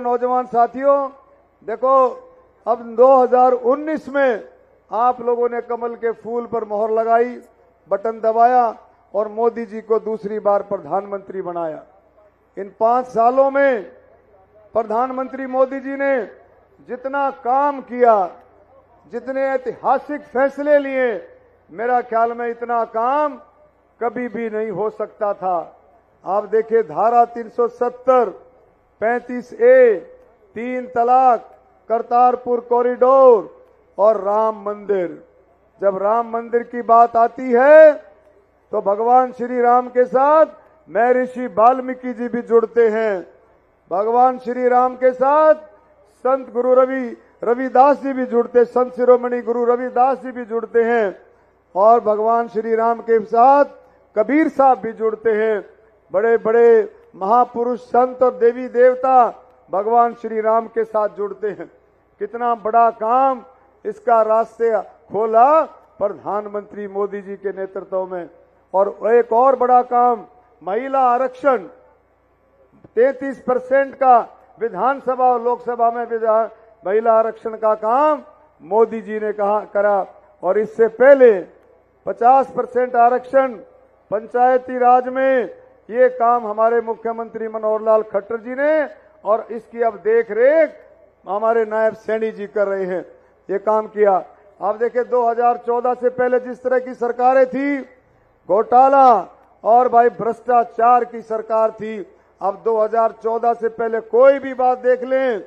नौजवान साथियों, देखो अब 2019 में आप लोगों ने कमल के फूल पर मोहर लगाई, बटन दबाया और मोदी जी को दूसरी बार प्रधानमंत्री बनाया। इन 5 सालों में प्रधानमंत्री मोदी जी ने जितना काम किया, जितने ऐतिहासिक फैसले लिए, मेरा ख्याल में इतना काम कभी भी नहीं हो सकता था। आप देखिए धारा 370, 35A, 3 तलाक, करतारपुर कॉरिडोर और राम मंदिर। जब राम मंदिर की बात आती है तो भगवान श्री राम के साथ महर्षि वाल्मीकि जी भी जुड़ते हैं। भगवान श्री राम के साथ संत गुरु रविदास जी भी जुड़ते, संत शिरोमणि गुरु रविदास जी भी जुड़ते हैं और भगवान श्री राम के साथ कबीर साहब भी जुड़ते हैं। बड़े बड़े महापुरुष संत और देवी देवता भगवान श्री राम के साथ जुड़ते हैं। कितना बड़ा काम इसका रास्ते खोला प्रधानमंत्री मोदी जी के नेतृत्व में। और एक और बड़ा काम, महिला आरक्षण 33% का विधानसभा और लोकसभा में महिला आरक्षण का काम मोदी जी ने करा। और इससे पहले 50% आरक्षण पंचायती राज में, ये काम हमारे मुख्यमंत्री मनोहर लाल खट्टर जी ने, और इसकी अब देख रेख हमारे नायब सैनी जी कर रहे हैं, ये काम किया। आप देखिए 2014 से पहले जिस तरह की सरकारें थी, घोटाला और भाई भ्रष्टाचार की सरकार थी। अब 2014 से पहले कोई भी बात देख लें,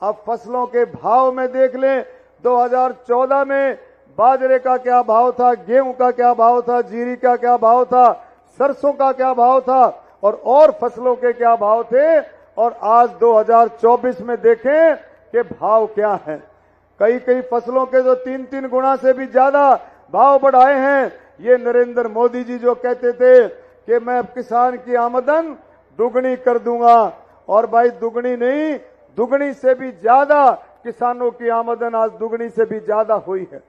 अब फसलों के भाव में देख लें, 2014 में बाजरे का क्या भाव था, गेहूं का क्या भाव था, जीरी का क्या भाव था, सरसों का क्या भाव था और फसलों के क्या भाव थे। और आज 2024 में देखें कि भाव क्या है। कई फसलों के जो 3-3 गुना से भी ज्यादा भाव बढ़ाए हैं। ये नरेंद्र मोदी जी जो कहते थे कि मैं किसान की आमदन दुगनी कर दूंगा, और भाई दुगनी नहीं, दुगनी से भी ज्यादा किसानों की आमदन आज दुगनी से भी ज्यादा हुई है।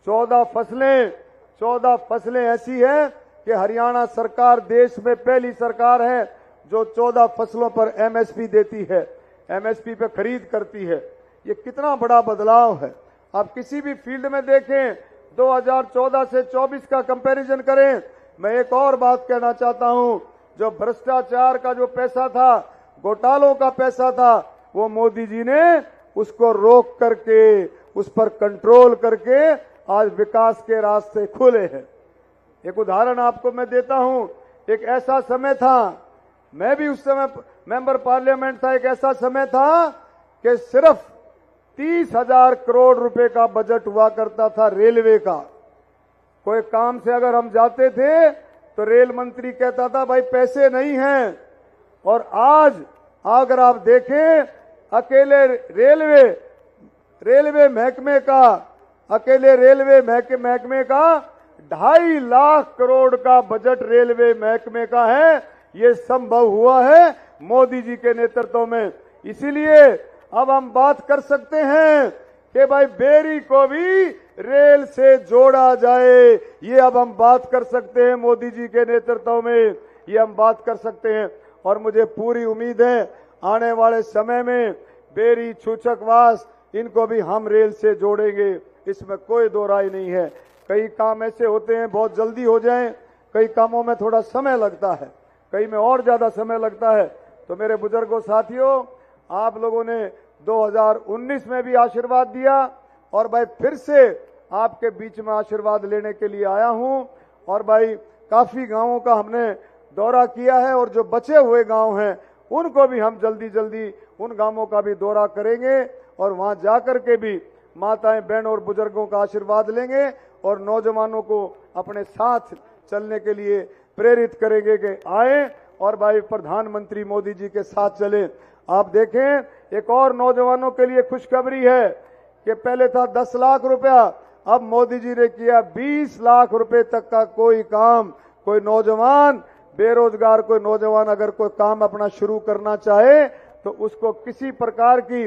14 फसलें ऐसी है कि हरियाणा सरकार देश में पहली सरकार है जो 14 फसलों पर एमएसपी देती है, एमएसपी पे खरीद करती है। ये कितना बड़ा बदलाव है। आप किसी भी फील्ड में देखें, 2014 से 24 का कंपैरिजन करें। मैं एक और बात कहना चाहता हूं, जो भ्रष्टाचार का जो पैसा था, घोटालों का पैसा था, वो मोदी जी ने उसको रोक करके, उस पर कंट्रोल करके आज विकास के रास्ते खुले हैं। एक उदाहरण आपको मैं देता हूं। एक ऐसा समय था, मैं भी उस समय मेंबर पार्लियामेंट था, एक ऐसा समय था कि सिर्फ 30,000 करोड़ रुपए का बजट हुआ करता था रेलवे का। कोई काम से अगर हम जाते थे तो रेल मंत्री कहता था भाई पैसे नहीं हैं। और आज अगर आप देखें, अकेले रेलवे महकमे का, अकेले रेलवे महकमे का 2.5 लाख करोड़ का बजट रेलवे महकमे का है। ये संभव हुआ है मोदी जी के नेतृत्व में। इसीलिए अब हम बात कर सकते हैं कि भाई बेरी को भी रेल से जोड़ा जाए। ये अब हम बात कर सकते हैं मोदी जी के नेतृत्व में, ये हम बात कर सकते हैं। और मुझे पूरी उम्मीद है आने वाले समय में बेरी, छूछकवास, इनको भी हम रेल से जोड़ेंगे, इसमें कोई दो राय नहीं है। कई काम ऐसे होते हैं बहुत जल्दी हो जाएं, कई कामों में थोड़ा समय लगता है, कई में और ज्यादा समय लगता है। तो मेरे बुजुर्गों साथियों, आप लोगों ने 2019 में भी आशीर्वाद दिया और भाई फिर से आपके बीच में आशीर्वाद लेने के लिए आया हूं। और भाई काफी गांवों का हमने दौरा किया है और जो बचे हुए गांव हैं उनको भी हम जल्दी उन गांवों का भी दौरा करेंगे और वहां जाकर के भी माताएं, बहन और बुजुर्गों का आशीर्वाद लेंगे और नौजवानों को अपने साथ चलने के लिए प्रेरित करेंगे कि आए और भाई प्रधानमंत्री मोदी जी के साथ चले। आप देखें, एक और नौजवानों के लिए खुशखबरी है कि पहले था 10 लाख रुपया, अब मोदी जी ने किया 20 लाख रुपए तक का कोई काम। कोई नौजवान बेरोजगार, कोई नौजवान अगर कोई काम अपना शुरू करना चाहे तो उसको किसी प्रकार की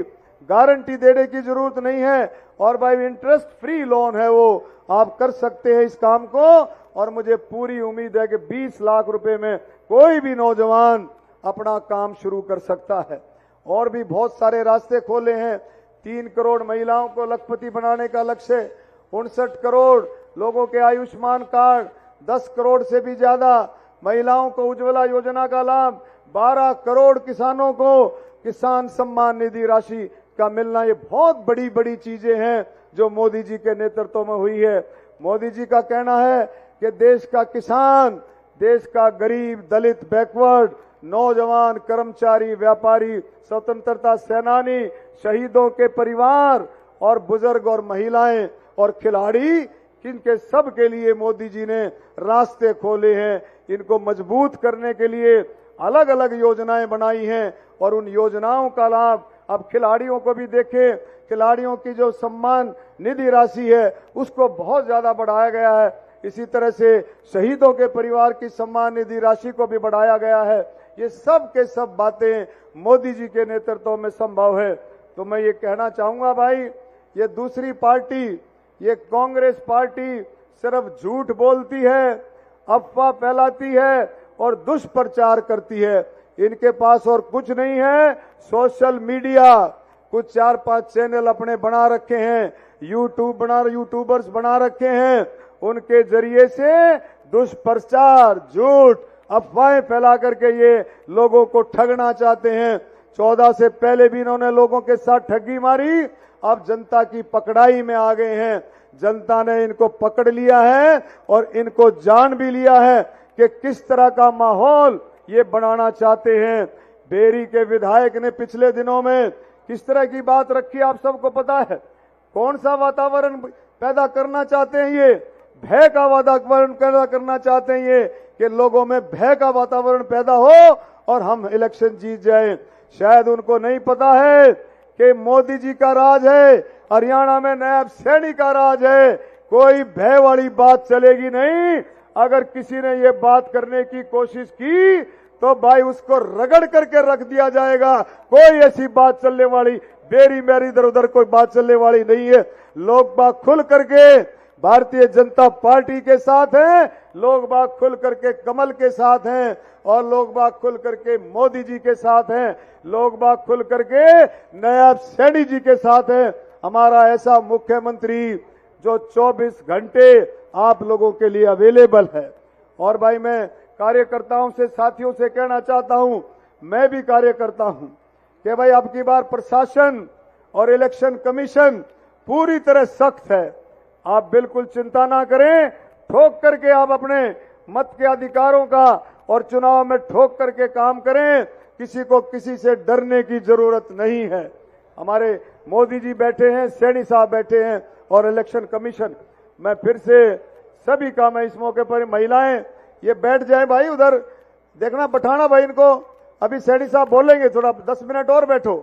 गारंटी देने की जरूरत नहीं है और भाई इंटरेस्ट फ्री लोन है, वो आप कर सकते हैं इस काम को। और मुझे पूरी उम्मीद है कि 20 लाख रुपए में कोई भी नौजवान अपना काम शुरू कर सकता है। और भी बहुत सारे रास्ते खोले हैं। 3 करोड़ महिलाओं को लखपति बनाने का लक्ष्य, 59 करोड़ लोगों के आयुष्मान कार्ड, 10 करोड़ से भी ज्यादा महिलाओं को उज्ज्वला योजना का लाभ, 12 करोड़ किसानों को किसान सम्मान निधि राशि का मिलना, ये बहुत बड़ी बड़ी चीजें हैं जो मोदी जी के नेतृत्व में हुई है। मोदी जी का कहना है कि देश का किसान, देश का गरीब, दलित, बैकवर्ड, नौजवान, कर्मचारी, व्यापारी, स्वतंत्रता सेनानी, शहीदों के परिवार और बुजुर्ग और महिलाएं और खिलाड़ी, इनके सब के लिए मोदी जी ने रास्ते खोले हैं। इनको मजबूत करने के लिए अलग अलग योजनाएं बनाई हैं और उन योजनाओं का लाभ अब खिलाड़ियों को भी देखें। खिलाड़ियों की जो सम्मान निधि राशि है उसको बहुत ज्यादा बढ़ाया गया है। इसी तरह से शहीदों के परिवार की सम्मान निधि राशि को भी बढ़ाया गया है। ये सब के सब बातें मोदी जी के नेतृत्व में संभव है। तो मैं ये कहना चाहूंगा भाई, ये दूसरी पार्टी, ये कांग्रेस पार्टी सिर्फ झूठ बोलती है, अफवाह फैलाती है और दुष्प्रचार करती है। इनके पास और कुछ नहीं है। सोशल मीडिया, कुछ 4-5 चैनल अपने बना रखे हैं, यूट्यूबर्स बना रखे हैं। उनके जरिए से दुष्प्रचार, झूठ, अफवाहें फैला करके ये लोगों को ठगना चाहते हैं। 14 से पहले भी इन्होंने लोगों के साथ ठगी मारी, अब जनता की पकड़ाई में आ गए हैं। जनता ने इनको पकड़ लिया है और इनको जान भी लिया है कि किस तरह का माहौल ये बनाना चाहते हैं। बेरी के विधायक ने पिछले दिनों में किस तरह की बात रखी, आप सबको पता है। कौन सा वातावरण पैदा करना चाहते हैं ये? भय का वातावरण पैदा करना चाहते हैं ये, कि लोगों में भय का वातावरण पैदा हो और हम इलेक्शन जीत जाए। शायद उनको नहीं पता है कि मोदी जी का राज है, हरियाणा में नायब सैनी का राज है। कोई भय वाली बात चलेगी नहीं। अगर किसी ने ये बात करने की कोशिश की तो भाई उसको रगड़ करके रख दिया जाएगा। कोई ऐसी बात चलने वाली, बेरी मेरी इधर उधर कोई बात चलने वाली नहीं है। लोग बाग खुल करके भारतीय जनता पार्टी के साथ हैं, लोग बाग खुल करके कमल के साथ हैं और लोग बाग खुल करके मोदी जी के साथ हैं, लोग बाग खुल करके नायब सैनी जी के साथ हैं। हमारा ऐसा मुख्यमंत्री जो 24 घंटे आप लोगों के लिए अवेलेबल है। और भाई मैं कार्यकर्ताओं से, साथियों से कहना चाहता हूं, मैं भी कार्यकर्ता हूं कि भाई अब की बार प्रशासन और इलेक्शन कमीशन पूरी तरह सख्त है। आप बिल्कुल चिंता ना करें, ठोक करके आप अपने मत के अधिकारों का और चुनाव में ठोक करके काम करें। किसी को किसी से डरने की जरूरत नहीं है। हमारे मोदी जी बैठे हैं, सैनी साहब बैठे हैं और इलेक्शन कमीशन। मैं फिर से सभी का, मैं इस मौके पर, महिलाएं ये बैठ जाए भाई, उधर देखना, बैठाना भाई इनको। अभी सैनी साहब बोलेंगे, थोड़ा 10 मिनट और बैठो।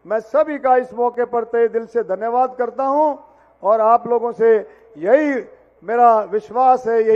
मैं सभी का इस मौके पर तहे दिल से धन्यवाद करता हूं और आप लोगों से यही मेरा विश्वास है, यही